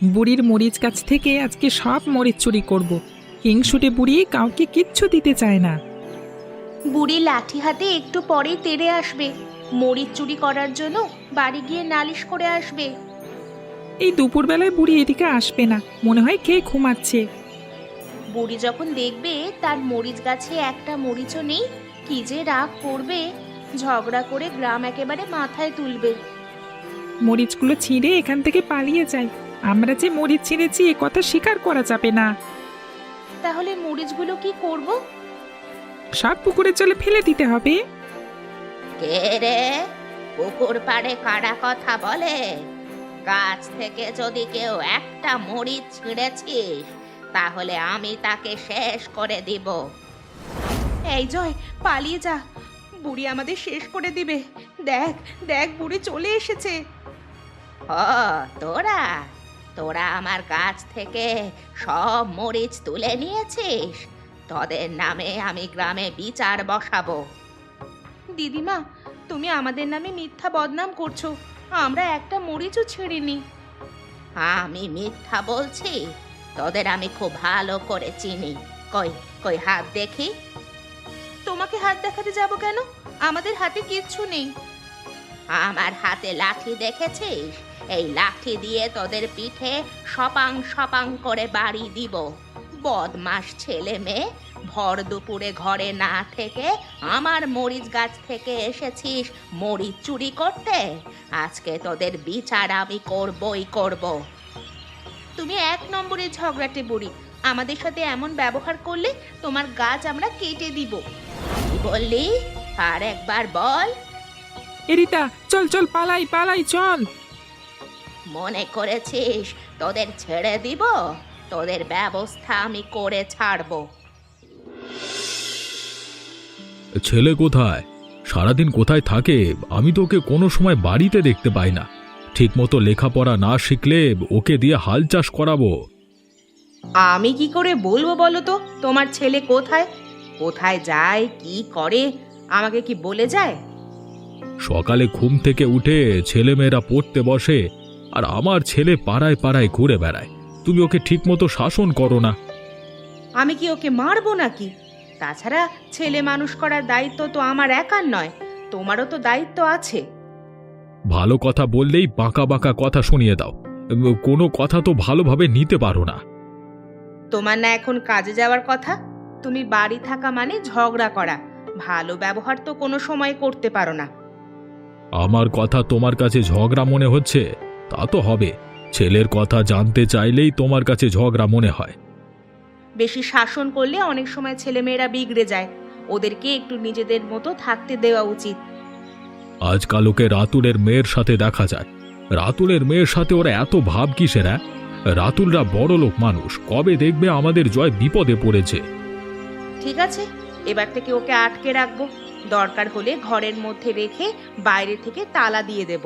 বুড়ির মরিচ গাছ থেকে আজকে সব মরিচ চুরি করব। হিংসুটে বুড়ি কাউকে কিচ্ছু দিতে চায় না। বুড়ি লাঠি হাতে একটু পরেই তেড়ে আসবে, মরিচ চুরি করার জন্য বাড়ি গিয়ে নালিশ করে আসবে। এই দুপুরবেলায় বুড়ি এদিকে আসবে না, মনে হয় খেয়ে ঘুমাচ্ছে। বুড়ি যখন দেখবে তার মরিচ গাছে একটা মরিচও নেই, কি যে রাগ করবে, ঝগড়া করে গ্রাম একেবারে মাথায় তুলবে। মরিচগুলো ছিঁড়ে এখান থেকে পালিয়ে যায়। আমরা যে মরিচ ছিঁড়েছি এ কথা স্বীকার করা যাবে না। তাহলে মরিচগুলো কি করব? সব পুকুরে জলে ফেলে দিতে হবে। কে রে? পুকুর পাড়ে কারা কথা বলে? গাছ থেকে যদি কেউ একটা মরিচ ছিঁড়েছিস তাহলে আমি তাকে শেষ করে দিব। এই জয়, পালিয়ে যা, বুড়ি আমাদের শেষ করে দিবে। দেখ দেখ, বুড়ি চলে এসেছে। ও তোরা তোরা আমার গাছ থেকে সব মরিচ তুলে নিয়েছিস? তোদের নামে আমি গ্রামে বিচার বসাবো। দিদিমা, তুমি আমাদের নামে মিথ্যা বদনাম করছো, আমরা একটা মরিচও ছিঁড়িনি। আমি মিথ্যা বলছি? তোদের আমি খুব ভালো করে চিনি। কই কই হাত দেখি। তোমাকে হাত দেখাতে যাব কেন? আমাদের হাতে কিচ্ছু নেই। আমার হাতে লাঠি দেখেছিস? এই লাঠি দিয়ে তোদের পিঠে সপাং সপাং করে বাড়ি দিব। বদমাস ছেলে মেয়ে, ভর দুপুরে ঘরে না থেকে আমার মরিচ গাছ থেকে এসেছিস মরিচ চুরি করতে। আজকে তোদের বিচার আমি করবই করব। তুমি এক নম্বরে ঝগড়াটে বুড়ি, আমাদের সাথে এমন ব্যবহার করলে তোমার গাছ আমরা কেটে দিব। কি বললি? আর একবার বল। এরিতা, চল চল, পালাই পালাই, চল। মনে করেছিস তোদের ছেড়ে দিব? তোদের ব্যবস্থা আমি করে ছাড়বো। ছেলে কোথায়? সারাদিন কোথায় থাকে? আমি তো ওকে কোনো সময় বাড়িতে দেখতে পাই না। ঠিকমতো লেখাপড়া না শিখলে ওকে দিয়ে হাল চাষ করাবো। আমি কি করে বলবো বলো তো তোমার ছেলে কোথায় কোথায় যায়, কি করে, আমাকে কি বলে যায়? সকালে ঘুম থেকে উঠে ছেলেমেয়েরা পড়তে বসে, আর আমার ছেলে পাড়ায় পাড়ায় ঘুরে বেড়ায়। তুমি ওকে ঠিকমতো শাসন করো না। আমি কি ওকে মারবো নাকি? তাছাড়া ছেলে মানুষ করার দায়িত্ব তো আমার একার নয়, তোমারও তো দায়িত্ব আছে। ভালো কথা বললেই বাঁকা বাঁকা কথা শুনিয়ে দাও। কোনো কথা তো ভালোভাবে নিতে পারো না। তোমার না এখন কাজে যাওয়ার কথা? তুমি বাড়ি থাকা মানে ঝগড়া করা, ভালো ব্যবহার তো কোনো সময় করতে পারো না। আমার কথা তোমার কাছে ঝগড়া মনে হচ্ছে? তা তো হবে, ছেলের কথা জানতে চাইলেই তোমার কাছে ঝগড়া মনে হয়। বেশি শাসন করলে অনেক সময় ছেলেমেয়েরা বিগড়ে যায়, ওদেরকে একটু নিজেদের মতো থাকতে দেওয়া উচিত। আজকাল ওকে রাতুলের মেয়ের সাথে দেখা যায়। রাতুলের মেয়ের সাথে ওরা এত ভাব কিসের? রাতুলরা বড় লোক মানুষ, কবে দেখবে আমাদের জয় বিপদে পড়েছে। ঠিক আছে, এবার থেকে ওকে আটকে রাখবো, দরকার হলে ঘরের মধ্যে রেখে বাইরে থেকে তালা দিয়ে দেব।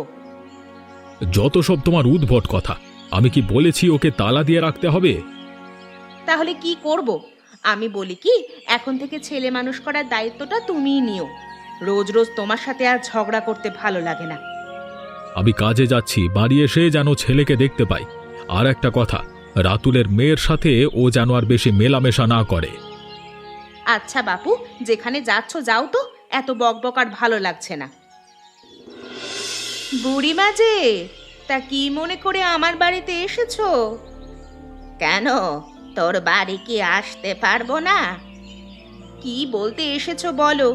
যত সব তোমার উদ্ভট কথা। আমি কি বলেছি ওকে তালা দিয়ে রাখতে হবে? তাহলে কি করব? আমি বলি কি, এখন থেকে ছেলে মানুষ করার দায়িত্বটা তুমিই নিও। রোজ রোজ তোমার সাথে আর ঝগড়া করতে ভালো লাগে না। আমি কাজে যাচ্ছি, বাড়ি এসে যেন ছেলেকে দেখতে পাই। আর একটা কথা, রাতুলের মেয়ের সাথে ও যেন আর বেশি মেলামেশা না করে। আচ্ছা বাপু, যেখানে যাচ্ছ যাও তো, এত বকবক আর ভালো লাগছে না। বুড়িমা যে, তা কি মনে করে আমার বাড়িতে এসেছো? কেন, তোর বাড়ি কি আসতে পারবো না? কি বলতে এসেছো বলো।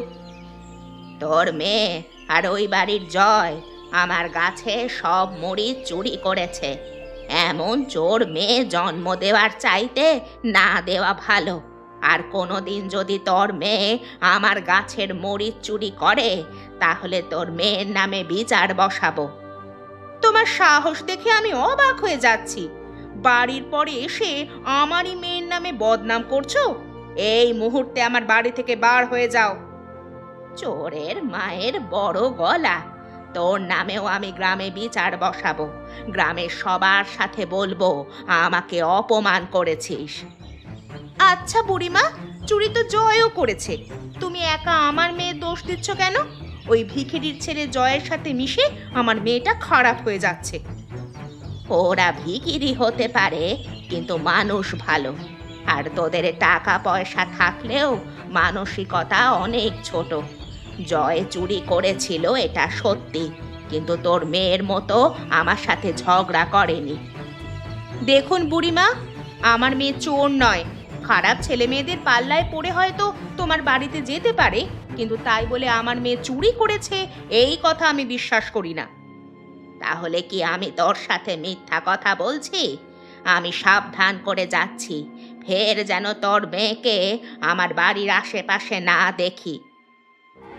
তোর মেয়ে আর ওই বাড়ির জয় আমার গাছে সব মরিচ চুরি করেছে। এমন চোর মেয়ে জন্ম দেওয়ার চাইতে না দেওয়া ভালো। আর কোনোদিন যদি তোর মেয়ে আমার গাছের মরিচ চুরি করে তাহলে তোর মেয়ের নামে বিচার বসাবো। তোমার সাহস দেখে আমি অবাক হয়ে যাচ্ছি। বাড়ির পরে এসে আমারই মেয়ের নামে বদনাম করছো। এই মুহূর্তে আমার বাড়ি থেকে বার হয়ে যাও। চোরের মায়ের বড় গলা, তোর নামেও আমি গ্রামে বিচার বসাবো। গ্রামের সবার সাথে বলবো আমাকে অপমান করেছিস। আচ্ছা বুড়িমা, চুরি তো জয়ও করেছে, তুমি একা আমার মেয়ের দোষ দিচ্ছ কেন? ওই ভিখিরির ছেলে জয়ের সাথে মিশে আমার মেয়েটা খারাপ হয়ে যাচ্ছে। ওরা ভিখিরি হতে পারে, কিন্তু মানুষ ভালো। আর তোদের টাকা পয়সা থাকলেও মানসিকতা অনেক ছোট। জয় চুরি করেছিল এটা সত্যি, কিন্তু তোর মেয়ের মতো আমার সাথে ঝগড়া করেনি। দেখুন বুড়িমা, আমার মেয়ে চোর নয়। খারাপ ছেলে মেয়েদের পাল্লায় পড়ে হয়তো তোমার বাড়িতে যেতে পারে, কিন্তু তাই বলে আমার মেয়ে চুরি করেছে এই কথা আমি বিশ্বাস করি না। তাহলে কি আমি তোর সাথে মিথ্যা কথা বলছি? আমি সাবধান করে যাচ্ছি, ফের যেন তোর মেয়েকে আমার বাড়ির আশেপাশে না দেখি।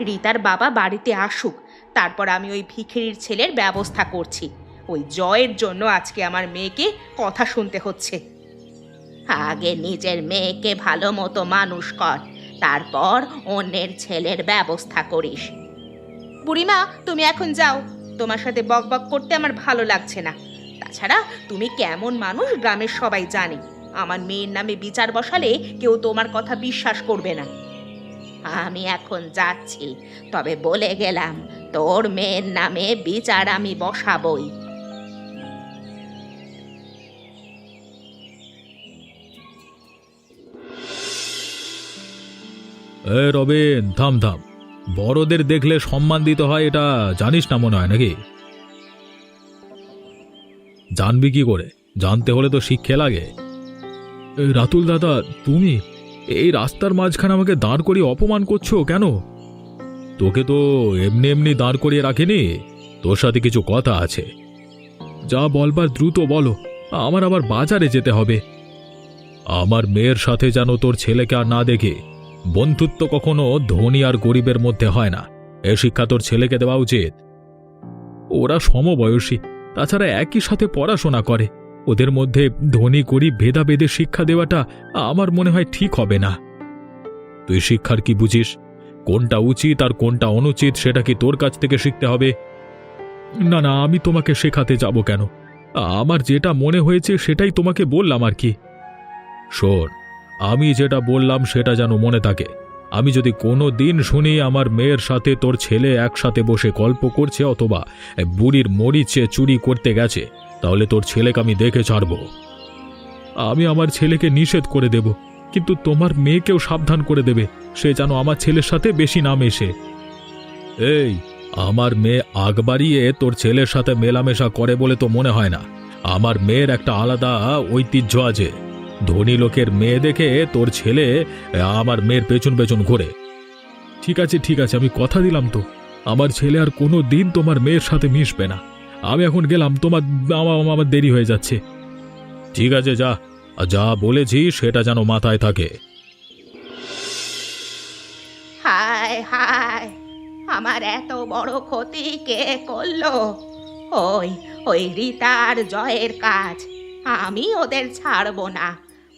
রীতার বাবা বাড়িতে আসুক, তারপর আমি ওই ভিখিরির ছেলের ব্যবস্থা করছি। ওই জয়ের জন্য আজকে আমার মেয়েকে কথা শুনতে হচ্ছে। আগে নিজের মেয়েকে ভালো মতো মানুষ কর, তারপর অন্যের ছেলের ব্যবস্থা করিস। বুড়িমা, তুমি এখন যাও। তোমার সাথে বকবক করতে আমার ভালো লাগছে না। তাছাড়া তুমি কেমন মানুষ গ্রামের সবাই জানে। আমার মেয়ের নামে বিচার বসালে কেউ তোমার কথা বিশ্বাস করবে না। আমি এখন যাচ্ছি, তবে বলে গেলাম তোর মেয়ের নামে বিচার আমি বসাবই। রবিন, থাম থাম। বড়দের দেখলে সম্মান দিতে হয়, এটা জানিস না মনে হয় নাকি? জানবি কি করে? জানতে হলে তো শিক্ষা লাগে। রাতুল দাদা, তুমি এই রাস্তার মাঝখানে আমাকে দাঁড় করিয়ে অপমান করছো কেন? তোকে তো এমনি এমনি দাঁড় করিয়ে রাখিনি, তোর সাথে কিছু কথা আছে। যা বলবার দ্রুত বলো, আমার আবার বাজারে যেতে হবে। আমার মেয়ের সাথে যেন তোর ছেলেকে আর না দেখে। বন্ধুত্ব কখনো ধনী আর গরিবের মধ্যে হয় না, এ শিক্ষা তোর ছেলেকে দেওয়া উচিত। ওরা সমবয়সী, তাছাড়া একই সাথে পড়াশোনা করে। ওদের মধ্যে ধনী গরিব ভেদাভেদে শিক্ষা দেওয়াটা আমার মনে হয় ঠিক হবে না। তুই শিক্ষার কি বুঝিস? কোনটা উচিত আর কোনটা অনুচিত সেটা কি তোর কাছ থেকে শিখতে হবে? না না, আমি তোমাকে শেখাতে যাব কেন? আমার যেটা মনে হয়েছে সেটাই তোমাকে বললাম আর কি। শোন, আমি যেটা বললাম সেটা যেন মনে থাকে। আমি যদি কোনো দিন শুনি আমার মেয়ের সাথে তোর ছেলে একসাথে বসে গল্প করছে অথবা বুড়ির মরিচে চুরি করতে গেছে, তাহলে তোর ছেলেকে আমি দেখে ছাড়ব। আমি আমার ছেলেকে নিষেধ করে দেব, কিন্তু তোমার মেয়েকেও সাবধান করে দেবে সে যেন আমার ছেলের সাথে বেশি না মেশে। এই, আমার মেয়ে আগ বাড়িয়ে তোর ছেলের সাথে মেলামেশা করে বলে তো মনে হয় না। আমার মেয়ের একটা আলাদা ঐতিহ্য আছে। ধনী লোকের মেয়ে দেখে তোর ছেলে আমার মেয়ের পেছন পেছন ঘোরে। ঠিক আছে ঠিক আছে, আমি কথা দিলাম তো, আমার ছেলে আর কোনো দিন তোমার মেয়ের সাথে মিশবে না। আমি এখন গেলাম, আমার দেরি হয়ে যাচ্ছে। ঠিক আছে, যা যা বলেছি সেটা যেন মাথায় থাকে। হায় হায়, আমার এত বড় ক্ষতি কে করলো? ওই ওই রীতা আর জয়ের কাজ। আমি ওদের ছাড়বো না।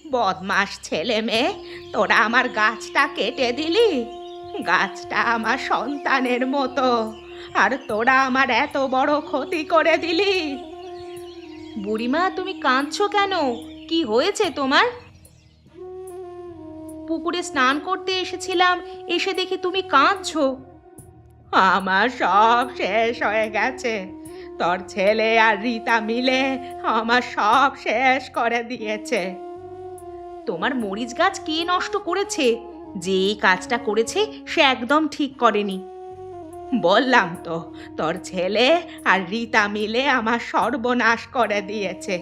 বদমাস ছেলে মেয়ে, তোরা আমার গাছটা কেটে দিলি। গাছটা আমার সন্তানের মতো, আর তোরা আমার এত বড় ক্ষতি করে দিলি। বুড়িমা, তুমি কাঁদছো কেন? কি হয়েছে তোমার? পুকুরে স্নান করতে এসেছিলাম, এসে দেখি তুমি কাঁদছো। আমার সব শেষ হয়ে গেছে। তোর ছেলে আর রীতা মিলে আমার সব শেষ করে দিয়েছে। তোমার মরিচ গাছ কে নষ্ট করেছে? যে এই কাজটা করেছে সে একদম ঠিক করেনি। বললাম তো, তোর ছেলে আর রীতা মিলে আমার সর্বনাশ করে দিয়েছে।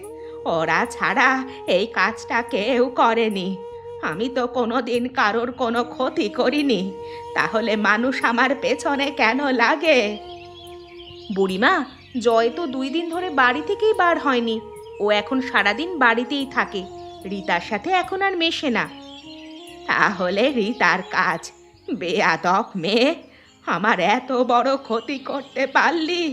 ওরা ছাড়া এই কাজটা কেউ করেনি। আমি তো কোনোদিন কারোর কোনো ক্ষতি করিনি, তাহলে মানুষ আমার পেছনে কেন লাগে? বুড়িমা, জয় তো 2 দিন ধরে বাড়ি থেকেই বার হয়নি। ও এখন সারাদিন বাড়িতেই থাকে, রীতার সাথে এখন আর মেশে না। তাহলে রীতার কাজ। বেয়াদব মেয়ে, আমার এত বড় ক্ষতি করতে পারলি?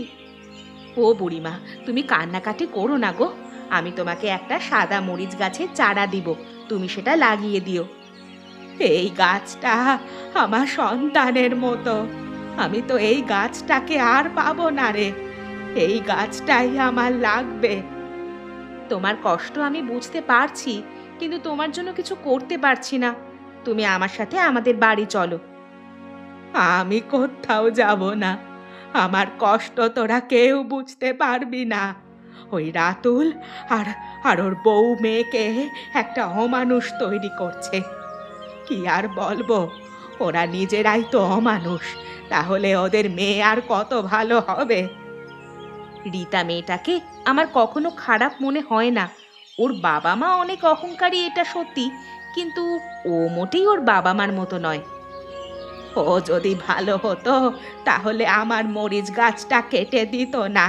ও বুড়িমা, তুমি কান্নাকাটি করো না গো। আমি তোমাকে একটা সাদা মরিচ গাছের চারা দিব, তুমি সেটা লাগিয়ে দিও। এই গাছটা আমার সন্তানের মতো। আমি তো এই গাছটাকে আর পাবো না রে। এই গাছটাই আমার লাগবে। তোমার কষ্ট আমি বুঝতে পারছি, কিন্তু তোমার জন্য কিছু করতে পারছি না। তুমি আমার সাথে আমাদের বাড়ি চলো। আমি কোথাও যাব না। আমার কষ্ট তোরা কেউ বুঝতে পারবি না। ওই রাতুল আর আর ওর বউ মেয়েকে একটা অমানুষ তৈরি করছে। কি আর বলবো, ওরা নিজেরাই তো অমানুষ, তাহলে ওদের মেয়ে আর কত ভালো হবে। রীতা মেয়েটাকে আমার কখনো খারাপ মনে হয় না। ওর বাবা মা অনেক অহংকারী, এটা সত্যি, কিন্তু ও মোটেই ওর বাবা মার মতো নয়। ও যদি ভালো হতো তাহলে আমার মরিচ গাছটা কেটে দিত না।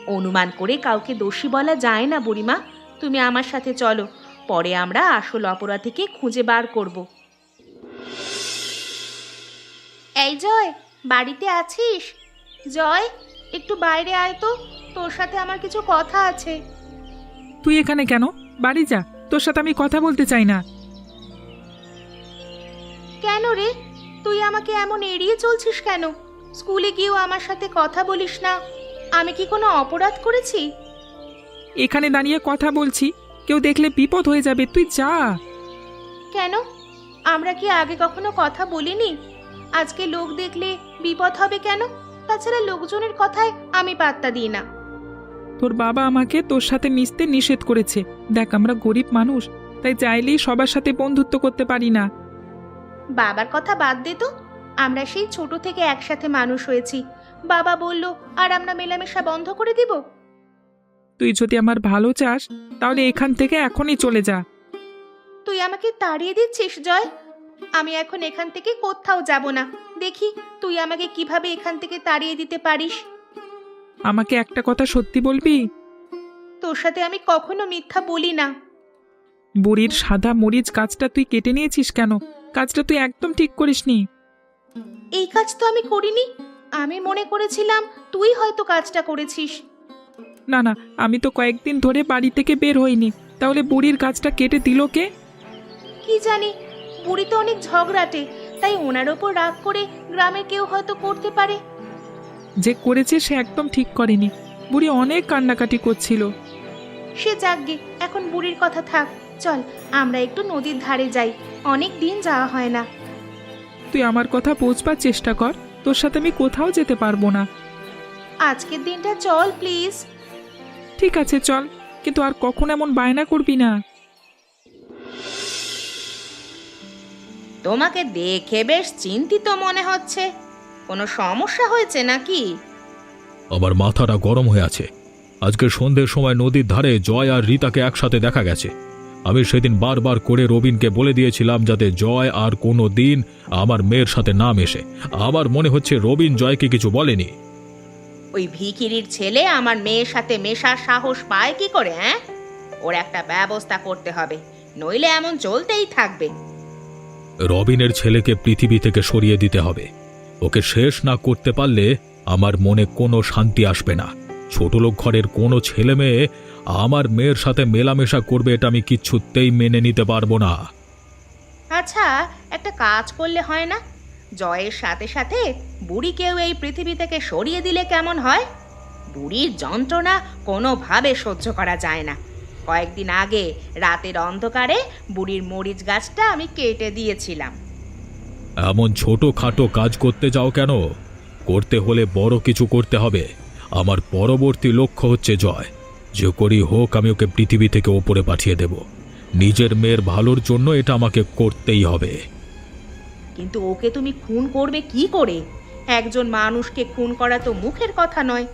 অনুমান করে কাউকে দোষী বলা যায় না বুড়িমা। তুমি আমার সাথে চলো, পরে আমরা আসল অপরাধীকে খুঁজে বার করব। এই জয়, বাড়িতে আছিস? জয়, একটু বাইরে আয় তো, তোর সাথে আমার কিছু কথা আছে। তুই এখানে কেন? বাড়ি যা, তোর সাথে আমি কথা বলতে চাই না। কেন রে, তুই আমাকে এমন এড়িয়ে চলছিস কেন? স্কুলে গিয়েও আমার সাথে কথা বলিস না। আমি কি কোনো অপরাধ করেছি? এখানে দাঁড়িয়ে কথা বলছি, কেউ দেখলে বিপদ হয়ে যাবে, তুই যা। কেন, আমরা কি আগে কখনো কথা বলিনি? আজকে লোক দেখলে বিপদ হবে কেন? তাছাড়া লোকজনের কথায় আমি পাত্তা দিই না। তোর বাবা আমাকে তোর সাথে মিশতে নিষেধ করেছে। দেখ, আমরা গরিব মানুষ, তাই চাইলেই সবার সাথে বন্ধুত্ব করতে পারি না। বাবার কথা বাদ দে তো, আমরা সেই ছোট থেকে একসাথে মানুষ হয়েছি। বাবা বলল আর আমরা মেলামেশা বন্ধ করে দিব? তুই যদি আমার ভালো চাস তাহলে এখান থেকে এখনই চলে যা। তুই আমাকে তাড়িয়ে দিচ্ছিস জয়? আমি এখন এখান থেকে কোথাও যাব না। দেখি তুই আমাকে কিভাবে এখান থেকে তাড়িয়ে দিতে পারিস। আমাকে একটা কথা সত্যি বলবি? তোর সাথে আমি কখনো মিথ্যা বলি না। বুড়ির সাদা মরিচ গাছটা তুই কেটে নিয়েছিস কেন? কাজটা তুই একদম ঠিক করিসনি। এই কাজ তো আমি করিনি। আমি মনে করেছিলাম তুই হয়তো কাজটা করেছিস। না না, আমি তো কয়েকদিন ধরে বাড়ি থেকে বের হইনি, তাহলে বুড়ির গাছটা কেটে দিল কে? কি জানি, বুড়ি তো অনেক ঝগড়াটে, তাই ওনার ওপর রাগ করে গ্রামের কেউ হয়তো করতে পারে। যে করেছে সে একদম ঠিক করেনি। বুড়ি অনেক কান্নাকাটি করছিল। সে যাকগে, এখন বুড়ির কথা থাক। চল আমরা একটু নদীর ধারে যাই, অনেক দিন যাওয়া হয় না। তুই আমার কথা বোঝবার চেষ্টা কর, তোর সাথে আমি কোথাও যেতে পারবো না। আজকের দিনটা চল প্লিজ। ঠিক আছে চল, কিন্তু আর কখন এমন বায়না করবি না। তোমাকে দেখে বেশ চিন্তিত মনে হচ্ছে। কোনো সমস্যা হয়েছে নাকি? আমার মাথাটা গরম হয়ে আছে। আজকে সন্ধ্যের সময় নদীর ধারে জয় আর রীতাকে একসাথে দেখা গেছে। আমি সেদিন বারবার করে রবিনকে বলে দিয়েছিলাম যাতে জয় আর কোনো দিন আমার মেয়ের সাথে না মেশে। আমার মনে হচ্ছে রবিন জয়কে কিছু বলেনি। ওই ভিখিরির ছেলে আমার মেয়ের সাথে মেশার সাহস পায় কি করে? হ্যাঁ, ওর একটা ব্যবস্থা করতে হবে, নইলে এমন চলতেই থাকবে। রবিনের ছেলেকে পৃথিবী থেকে সরিয়ে দিতে হবে। ওকে শেষ না করতে পারলে আমার মনে কোনো শান্তি আসবে না। ছোটলোক ঘরের কোনো ছেলে মেয়ে আমার মেয়ের সাথে মেলামেশা করবে, এটা আমি কিচ্ছুতেই মেনে নিতে পারবো না। আচ্ছা, একটা কাজ করলে হয় না? জয়ের সাথে সাথে বুড়িকেও এই পৃথিবী থেকে সরিয়ে দিলে কেমন হয়? বুড়ির যন্ত্রণা কোনোভাবে সহ্য করা যায় না। কয়েকদিন আগে রাতের অন্ধকারে বুড়ির মরিচ গাছটা আমি কেটে দিয়েছিলাম। এমন ছোটখাটো কাজ করতে যাও কেন? করতে হলে বড় কিছু করতে হবে। আমার পরবর্তী লক্ষ্য হচ্ছে জয়। যে করি হোক আমি ওকে পৃথিবী থেকে ওপরে পাঠিয়ে দেব। নিজের মেয়ের ভালোর জন্য এটা আমাকে করতেই হবে। কিন্তু ওকে তুমি খুন করবে কি করে? একজন মানুষকে খুন করা তো মুখের কথা নয়।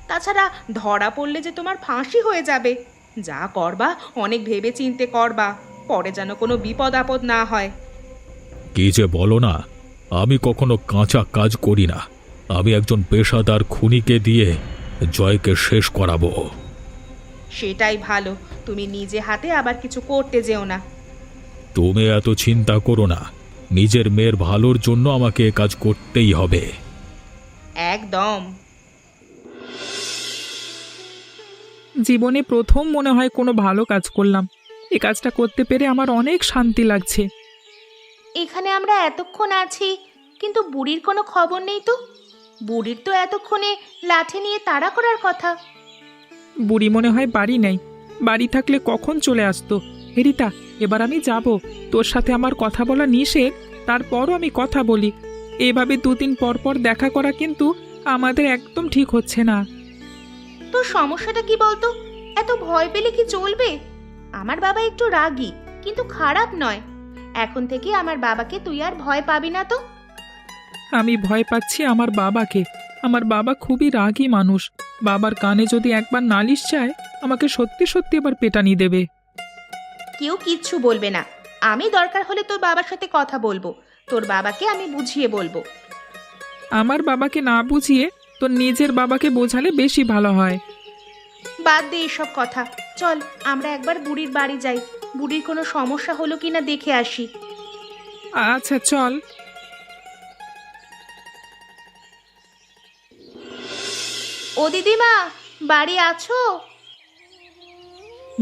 তাছাড়া ধরা পড়লে যে তোমার ফাঁসি হয়ে যাবে। যা করবা অনেক ভেবে চিন্তে করবা, পরে যেন কোনো বিপদ আপদ না হয়। কি যে বলো না, আমি কখনো কাঁচা কাজ করি না। আমি একজন পেশাদার খুনিকে দিয়ে জয়কে শেষ করাবো। সেটাই ভালো, তুমি নিজে হাতে আবার কিছু করতে যেও না। তুমি এত চিন্তা করো না, নিজের মেয়ের ভালোর জন্য আমাকে এ কাজ করতেই হবে। একদম। জীবনে প্রথম মনে হয় কোনো ভালো কাজ করলাম। এই কাজটা করতে পেরে আমার অনেক শান্তি লাগছে। এখানে আমরা এতক্ষণ আছি, কিন্তু বুড়ির কোনো খবর নেই তো। বুড়ির তো এতক্ষণে লাঠি নিয়ে তাড়া করার কথা। বুড়ি মনে হয় বাড়ি নেই, বাড়ি থাকলে কখন চলে আসতো। হেরিতা, এবার আমি যাব। তোর সাথে আমার কথা বলা নিষেধ, তারপরও আমি কথা বলি। এভাবে দুদিন পর পর দেখা করা কিন্তু আমাদের একদম ঠিক হচ্ছে না। তোর সমস্যাটা কি বলতো? এত ভয় পেলে কি চলবে? আমার বাবা একটু রাগী, কিন্তু খারাপ নয়। এখন থেকে আমার বাবাকে তুই আর ভয় পাবি না তো। আমি ভয় পাচ্ছি আমার বাবাকে। আমার বাবা খুবই রাগী মানুষ। বাবার কানে যদি একবার নালিশ যায়, আমাকে সত্যি সত্যি এবার পেটানি দেবে। কেউ কিচ্ছু বলবে না। আমি দরকার হলে তোর বাবার সাথে কথা বলবো। তোর বাবাকে আমি বুঝিয়ে বলবো। আমার বাবাকে না বুঝিয়ে তোর নিজের বাবাকে বোঝালে বেশি ভালো হয়। বাদ দে এসব কথা। চল আমরা একবার বুড়ির বাড়ি যাই। বুড়ির কোনো সমস্যা হলো কিনা দেখে আসি। আচ্ছা চল। ও দিদিমা, বাড়ি আছো?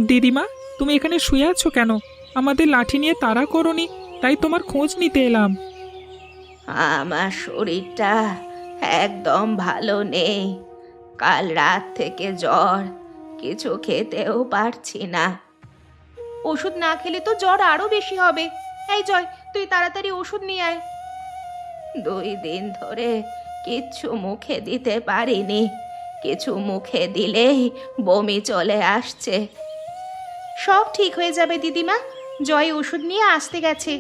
দিদিমা, তুমি এখানে শুয়ে আছো কেন? আমাদের লাঠি নিয়ে তাড়া করনি, তাই তোমার খোঁজ নিতে এলাম। আমার শরীরটা একদম ভালো নেই। কাল রাত থেকে জ্বর, কিছু খেতেও পারছি না। ওষুধ না খেলে তো জ্বর আরো বেশি হবে। এই জয়, তুই তাড়াতাড়ি ওষুধ নিয়ে আয়। 2 দিন ধরে কিচ্ছু মুখে দিতে পারিনি। কিছু মুখে দিলেই বমি চলে আসছে। সব ঠিক হয়ে যাবে দিদিমা। জয় ওষুধ নিয়ে আসতে গেছে।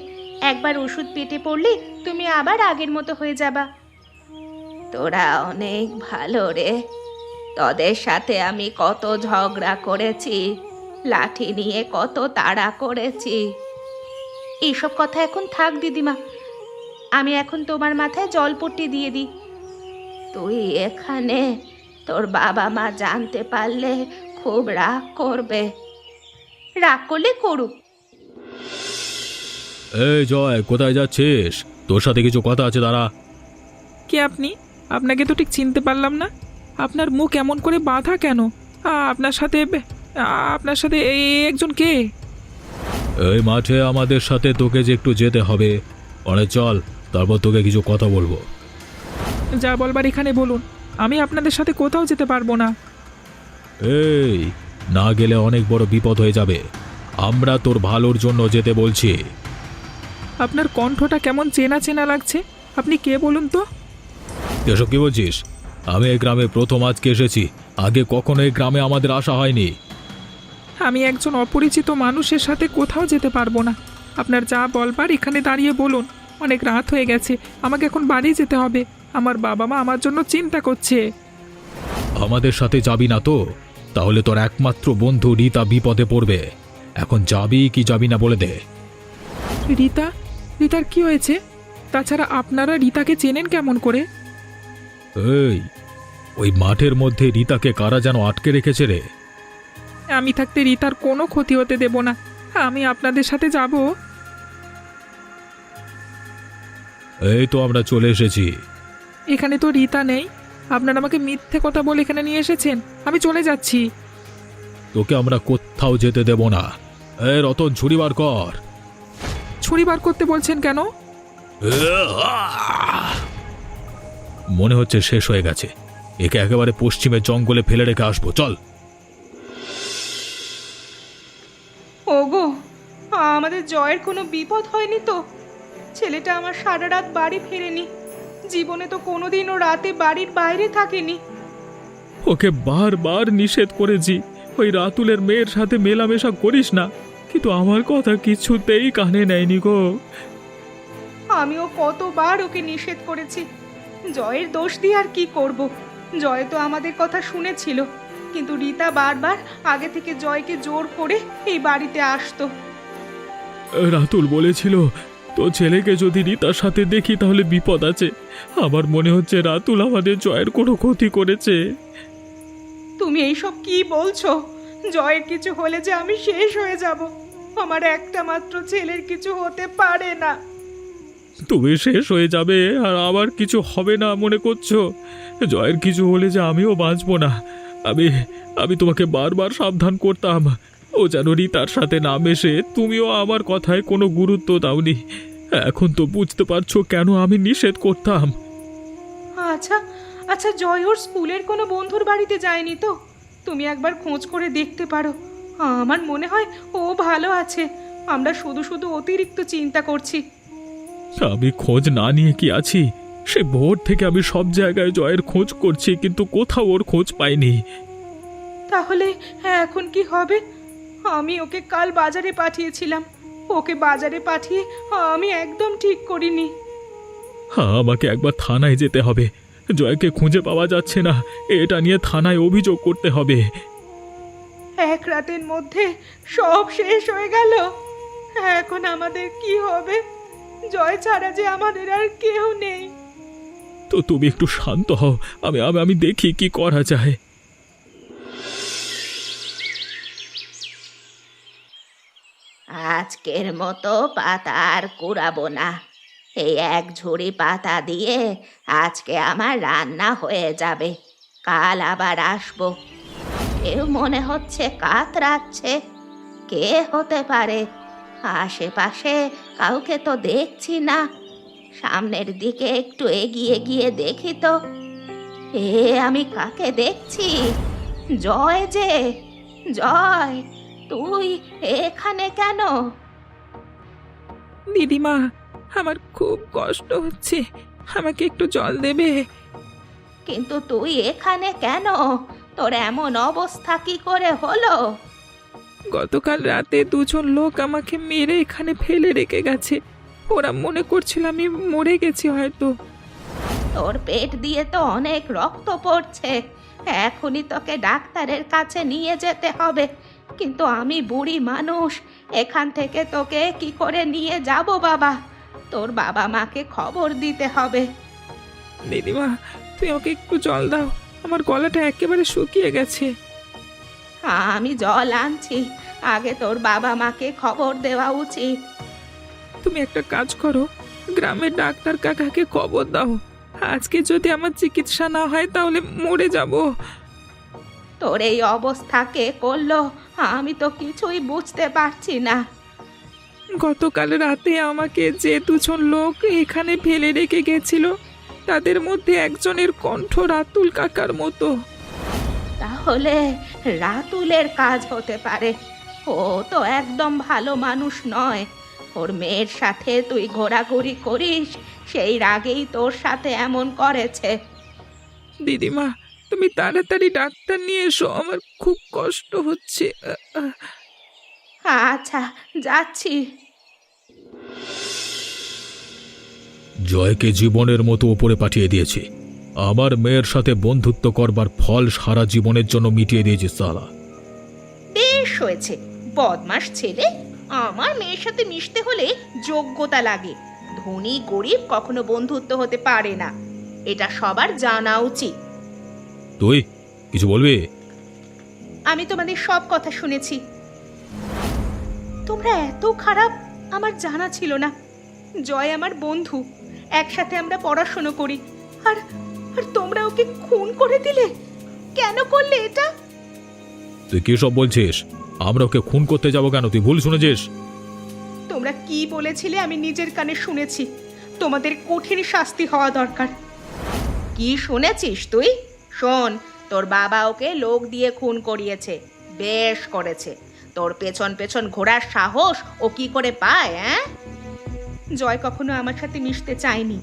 একবার ওষুধ পেটে পড়লে তুমি আবার আগের মতো হয়ে যাবা। তোরা অনেক ভালো রে। তোদের সাথে আমি কত ঝগড়া করেছি, লাঠি নিয়ে কত তাড়া করেছি। এইসব কথা এখন থাক দিদিমা। আমি এখন তোমার মাথায় জলপট্টি দিয়ে দিই। তুই এখানে, তোর বাবা মা জানতে পারলে খুব রাগ করবে। রাগ করলে করুক। এই জয়, কোথায় যাচ্ছিস? তোর সাথে কিছু কথা আছে, দাঁড়া। কে আপনি? আপনাকে তো ঠিক চিনতে পারলাম না। আপনার মুখ এমন করে বাঁধা কেন? আপনার সাথে এই একজন কে? এই মাঠে আমাদের সাথে তোকে যে একটু যেতে হবে। অনেক চল, তারপর তোকে কিছু কথা বলবো। যা বলবার এখানে বলুন। আমি আপনাদের সাথে কোথাও যেতে পারবো না। এই, না গেলে অনেক বড় বিপদ হয়ে যাবে। আমরা তোর ভালোর জন্য যেতে বলছি। আপনার কণ্ঠটা কেমন চেনা চেনা লাগছে। আপনি কে বলুন তো? এসব কি বলছিস? আমি এই গ্রামে প্রথম আজকে এসেছি। আগে কখনো এই গ্রামে আমাদের আসা হয়নি। আমি একজন অপরিচিত মানুষের সাথে কোথাও যেতে পারবো না। আপনার যা বলবার এখানে দাঁড়িয়ে বলুন। অনেক রাত হয়ে গেছে, আমাকে এখন বাড়ি যেতে হবে। আমার বাবা মা আমার জন্য চিন্তা করছে। আমাদের সাথে যাবি না তো? তাহলে তোর একমাত্র বন্ধু রীতা বিপদে পড়বে। এখন যাবি কি যাবি না বলে দে। রীতা? রীতার কি হয়েছে? তাছাড়া আপনারা রীতাকে চেনেন কেমন করে? এই, ওই মাঠের মধ্যে রীতাকে কারা যেন আটকে রেখেছে রে। আমি থাকতে রীতার কোনো ক্ষতি হতে দেব না। আমি আপনাদের সাথে যাব। এই তো আমরা চলে এসেছি। এখানে তো রীতা নেই। আপনারা আমাকে মিথ্যে কথা বলে এখানে নিয়ে এসেছেন। আমি চলে যাচ্ছি। তোকে আমরা কোথাও যেতে দেব না। এই রতন, ছুরি বার কর। ছুরি বার করতে বলছেন কেন? মনে হচ্ছে শেষ হয়ে গেছে। একে একেবারে পশ্চিমের জঙ্গলে ফেলে রেখে আসবো, চল। ওগো, আমাদের জয়ের কোনো বিপদ হয়নি তো? ছেলেটা আমার সারা রাত বাড়ি ফেরেনি। জীবনে তো কোনোদিনও রাতে বাড়ির বাইরে থাকেনি। ওকে বারবার নিষেধ করেছি ওই রাতুলের মেয়ের সাথে মেলামেশা করিস না, কিন্তু আমার কথা কিছুতেই কানে নেয়নি গো। আমিও কতবার ওকে নিষেধ করেছি। জয়ের দোষ দিয়ে আর কি করব? জয় তো আমাদের কথা শুনেছিল, কিন্তু রীতা বারবার আগে থেকে জয়কে জোর করে এই বাড়িতে আসতো। রাতুল বলেছিল তো ছেলেকে যদি রীতার সাথে দেখি তাহলে বিপদ আছে। আমার মনে হচ্ছে রাতুল আমাদের জয়ের কোনো ক্ষতি করেছে। তুমি এইসব কি বলছো? জয়ের কিছু হলে যে আমি শেষ হয়ে যাব। আমার একটা মাত্র ছেলের কিছু হতে পারে না। তুমি শেষ হয়ে যাবে আর আবার কিছু হবে না মনে করছো? জয়ের কিছু হলে যে আমিও বাঁচবো না। আমি তোমাকে বারবার সাবধান করতাম ও যেন রীতার সাথে না মেশে। তুমিও আমার কথায় কোনো গুরুত্ব দাওনি। এখন তো বুঝতে পারছো কেন আমি নিষেধ করতাম। আচ্ছা আচ্ছা, জয় ওর স্কুলের কোনো বন্ধুর বাড়িতে যায়নি তো? তুমি একবার খোঁজ করে দেখতে পারো। আমার মনে হয় ও ভালো আছে। আমরা শুধু শুধু অতিরিক্ত চিন্তা করছি। আমি খোঁজ না নিয়ে কি আছি? সে ভোর থেকে আমি সব জায়গায় জয়ের খোঁজ করছি, কিন্তু কোথাও ওর খোঁজ পাইনি। তাহলে এখন কি হবে? আমি ওকে কাল বাজারে পাঠিয়েছিলাম, ওকে বাজারে পাঠিয়ে আমি একদম ঠিক করিনি। হ্যাঁ, আমাকে একবার থানায় যেতে হবে। জয়কে খুঁজে পাওয়া যাচ্ছে না, এটা নিয়ে থানায় অভিযোগ করতে হবে। এক রাতের মধ্যে সব শেষ হয়ে গেল। এখন আমাদের কি হবে? জয় ছাড়া যে আমাদের আর কেউ নেই। তো তুমি একটু শান্ত হও, আমি আমি আমি দেখি কি করা যায়। আজকের মতো পাতা আর কুড়াবো না। এই এক ঝুড়ি পাতা দিয়ে আজকে আমার রান্না হয়ে যাবে, কাল আবার আসবো। কেউ মনে হচ্ছে কাতরাচ্ছে। কে হতে পারে? আশেপাশে কাউকে তো দেখছি না। সামনের দিকে একটু এগিয়ে গিয়ে দেখি তো। আমি কাকে দেখছি? জয় যে। জয়, তুই এখানে কেন? দিদিমা, আমার খুব কষ্ট হচ্ছে, আমাকে একটু জল দেবে? কিন্তু তুই এখানে কেন? তোর এমন অবস্থা কি করে হলো? গতকাল রাতে দুজন লোক আমাকে মেরে এখানে ফেলে রেখে গেছে। ওরা মনে করছিল আমি মরে গেছি হয়তো। তোর পেট দিয়ে তো অনেক রক্ত পড়ছে, এখনই তোকে ডাক্তারের কাছে নিয়ে যেতে হবে। কিন্তু আমি বুড়ি মানুষ, এখান থেকে তোকে কি করে নিয়ে যাব বাবা? তোর বাবা মাকে খবর দিতে হবে। দিদিমা, তুই ওকে একটু জল দাও, আমার গলাটা একেবারে শুকিয়ে গেছে। আমি জল আনছি, আগে তোর বাবা মাকে খবর দেওয়া উচিত। তুমি একটা কাজ করো, গ্রামের ডাক্তার কাকাকে খবর দাও। আজকে যদি আমার চিকিৎসা না হয় তাহলে মরে যাব। তোর এই অবস্থা কে করলো? আমি তো কিছুই বুঝতে পারছি না। গতকাল রাতে আমাকে যে দুজন লোক এখানে ফেলে রেখে গেছিল, তাদের মধ্যে একজনের কণ্ঠ রাতুল কাকার মতো। তাহলে রাতুলের কাজ হতে পারে। ও তো একদম ভালো মানুষ নয়। ওর মেয়ের সাথে তুই ঘোরাঘুরি করিস, সেই রাগেই তোর সাথে এমন করেছে। দিদিমা, তুমি তাড়াতাড়ি ডাক্তার নিয়ে এসো, আমার খুব কষ্ট হচ্ছে। আচ্ছা, যাচ্ছি। জয়কে জীবনের মতো ওপরে পাঠিয়ে দিয়েছি। আমার মেয়ের সাথে বন্ধুত্ব করবার ফল সারা জীবনের জন্য মিটিয়ে দিয়েছি সালা। বেশ হয়েছে, বদমাস ছেলে। আমার মেয়ের সাথে মিশতে হলে যোগ্যতা লাগে। ধনী গরিব কখনো বন্ধুত্ব হতে পারে না, এটা সবার জানা উচিত। তুই কিছু বলবি? আমি তোমাদের সব কথা শুনেছি। তোমরা এত খারাপ আমার জানা ছিল না। জয় আমার বন্ধু, একসাথে আমরা পড়াশোনা করি, আর আর তোমরা ওকে খুন করে দিলে। কেন করলে এটা? তুই কি সব বলছিস? আমরা ওকে খুন করতে যাবো কেন? তুই ভুল শুনেছিস। তোমরা কি বলেছিলে আমি নিজের কানে শুনেছি। তোমাদের কঠিন শাস্তি হওয়া দরকার। কি শুনেছিস তুই? শোন, তোর বাবা ওকে লোক দিয়ে খুন করিয়েছে। বেশ করেছে। তোর পেছন পেছন ঘোরার সাহস ও কি করে পায়? জয় কখনো আমার সাথে মিশতে চায়নি,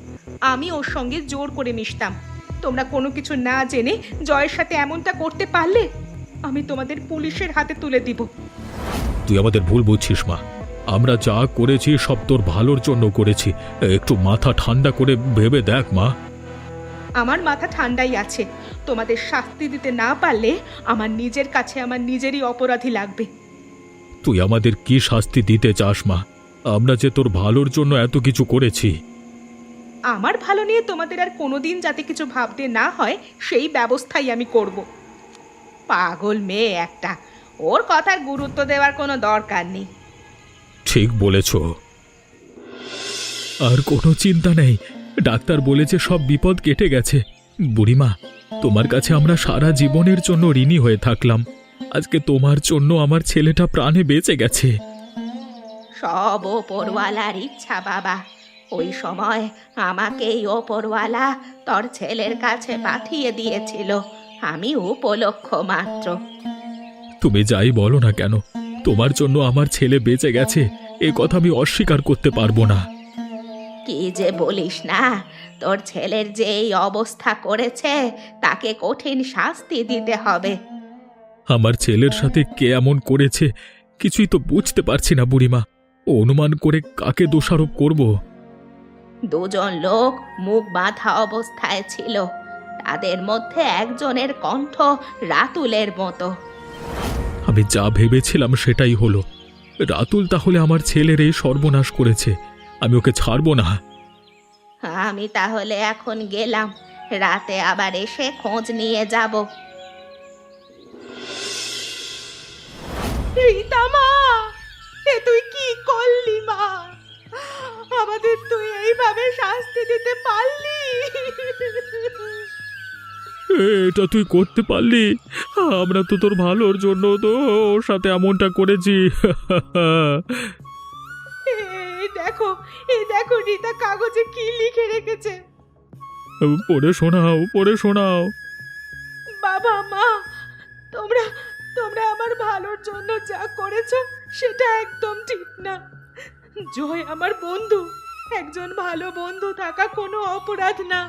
আমি ওর সঙ্গে জোর করে মিশতাম। তোমরা কোনো কিছু না জেনে জয়ের সাথে এমনটা করতে পারলে আমি তোমাদের পুলিশের হাতে তুলে দিব। তুই আমাদের ভুল বুঝছিস মা। আমরা যা করেছি সব তোর ভালোর জন্য করেছি। একটু মাথা ঠান্ডা করে ভেবে দেখ মা। আমার মাথা ঠান্ডাই আছে। তোমাদের শাস্তি দিতে না পারলে আমার নিজের কাছে আমার নিজেরই অপরাধী লাগবে। তুই আমাদের কি শাস্তি দিতে চাস মা? আমরা যে তোর ভালোর জন্য এত কিছু করেছি। আমার ভালো নিয়ে তোমাদের আর কোনোদিন যাতে কিছু ভাবতে না হয় সেই ব্যবস্থাই আমি করব। পাগল মেয়ে একটা, ওর কথার গুরুত্ব দেওয়ার কোনো দরকার নেই। ঠিক বলেছ। আর কোনো চিন্তা নেই, ডাক্তার বলেছে সব বিপদ কেটে গেছে। বুড়িমা, তোমার কাছে আমরা সারা জীবনের জন্য ঋণী হয়ে থাকলাম। আজকে তোমার জন্য আমার ছেলেটা প্রাণে বেঁচে গেছে। সব ওপরওয়ালার ইচ্ছা বাবা। ওই সময় আমাকেই ওপরওয়ালা তোর ছেলের কাছে পাঠিয়ে দিয়েছিল, আমি উপলক্ষ মাত্র। তুমি যাই বলো না কেন, তোমার জন্য আমার ছেলে বেঁচে গেছে, এ কথা আমি অস্বীকার করতে পারবো না। কি যে বলিস না, তোর ছেলের যে এই অবস্থা করেছে তাকে কঠিন শাস্তি দিতে হবে। আমার ছেলের সাথে কে এমন করেছে কিছুই তো বুঝতে পারছি না বুড়িমা। অনুমান করে কাকে দোষারোপ করব? দুজন লোক মুখ বাঁধা অবস্থায় ছিল, তাদের মধ্যে একজনের কণ্ঠ রাতুলের মতো। আমি যা ভেবেছিলাম সেটাই হলো। রাতুল তাহলে আমার ছেলের এই সর্বনাশ করেছে। আমি ওকে ছাড়বো না। আমি তাহলে এখন গেলাম, রাতে আবার এসে খোঁজ নিয়ে যাব। রীতা মা, এ তুই কি করলি মা? আমাদের তুই এইভাবে শাস্তি দিতে পারলি? এটা তুই করতে পারলি? আমরা তো তোর ভালোর জন্য তো ওর সাথে এমনটা করেছি। এই দেখো রীতা কাগজে কি লিখে রেখেছে। পড়ে শোনাও, পড়ে শোনাও। বাবা মা, তোমরা তোমরা আমার ভালোর জন্য যা করেছো সেটা একদম ঠিক না। জয় আমার বন্ধু, একজন ভালো বন্ধু থাকা কোনো অপরাধ না।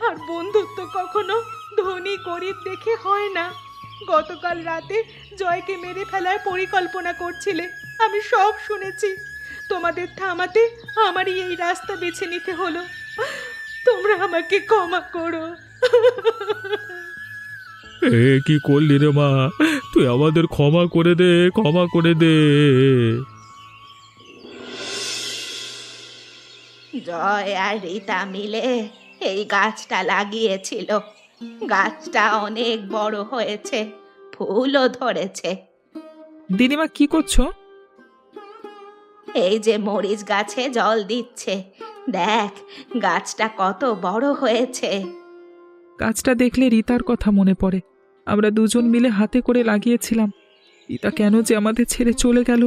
আর বন্ধুত্ব কখনো ধনী গরিব দেখে হয় না। গতকাল রাতে জয়কে মেরে ফেলার পরিকল্পনা করছিলে, আমি সব শুনেছি। তোমাদের থামাতে আমারই এই রাস্তা বেছে নিতে হলো। তোমরা আমাকে ক্ষমা করো। এ কি করলি রে মা? তুই আমাদের ক্ষমা করে দে, ক্ষমা করে দে। জয় আর রীতা মিলে এই গাছটা লাগিয়েছিল। গাছটা অনেক বড় হয়েছে, ফুলও ধরেছে। দিদিমা কি করছো? এই যে মরিচ গাছে জল দিচ্ছে, দেখ গাছটা কত বড় হয়েছে। গাছটা দেখলে রীতার কথা মনে পড়ে। আমরা দুজন মিলে হাতে করে লাগিয়েছিলাম। রীতা কেন যে আমাদের ছেড়ে চলে গেল,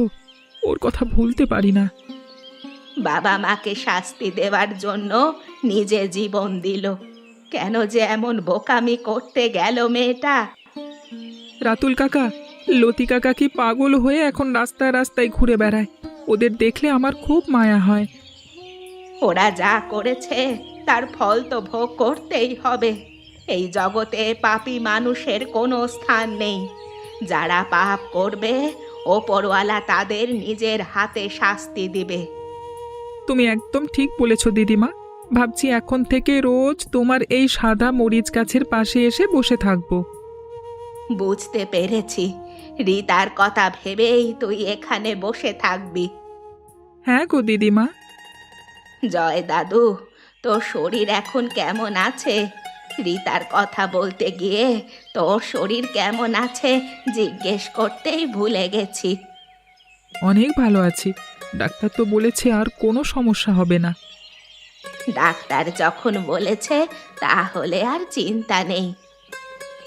ওর কথা ভুলতে পারি না। বাবা মাকে শাস্তি দেওয়ার জন্য নিজে জীবন দিল, কেন যে এমন বোকামি করতে গেল মেয়েটা। রাতুল কাকা, লতি কাকা কি পাগল হয়ে এখন রাস্তায় রাস্তায় ঘুরে বেড়ায়? ওদের দেখলে আমার খুব মায়া হয়। ওরা যা করেছে তার ফল তো ভোগ করতেই হবে। এই জগতে পাপী মানুষের কোনো স্থান নেই। যারা পাপ করবে ওপরওয়ালা তাদের নিজের হাতে শাস্তি দিবে। তুমি একদম ঠিক বলেছ দিদিমা। ভাবছি এখন থেকে রোজ তোমার এই সাদা মরিচ গাছের পাশে এসে বসে থাকবো। বুঝতে পেরেছি, রীতার কথা ভেবেই তুই এখানে বসে থাকবি। হ্যাঁ গো দিদিমা। জয় দাদু, তোর শরীর এখন কেমন আছে? রীতার কথা বলতে গিয়ে তোর শরীর কেমন আছে জিজ্ঞেস করতেই ভুলে গেছি। অনেক ভালো আছি, ডাক্তার তো বলেছে আর কোনো সমস্যা হবে না। ডাক্তার যখন বলেছে তাহলে আর চিন্তা নেই।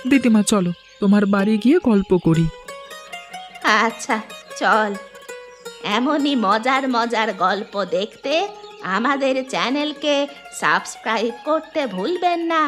দিদিমা চলো তোমার বাড়ি গিয়ে গল্প করি। আচ্ছা চল। এমনই মজার মজার গল্প দেখতে আমাদের চ্যানেলকে সাবস্ক্রাইব করতে ভুলবেন না।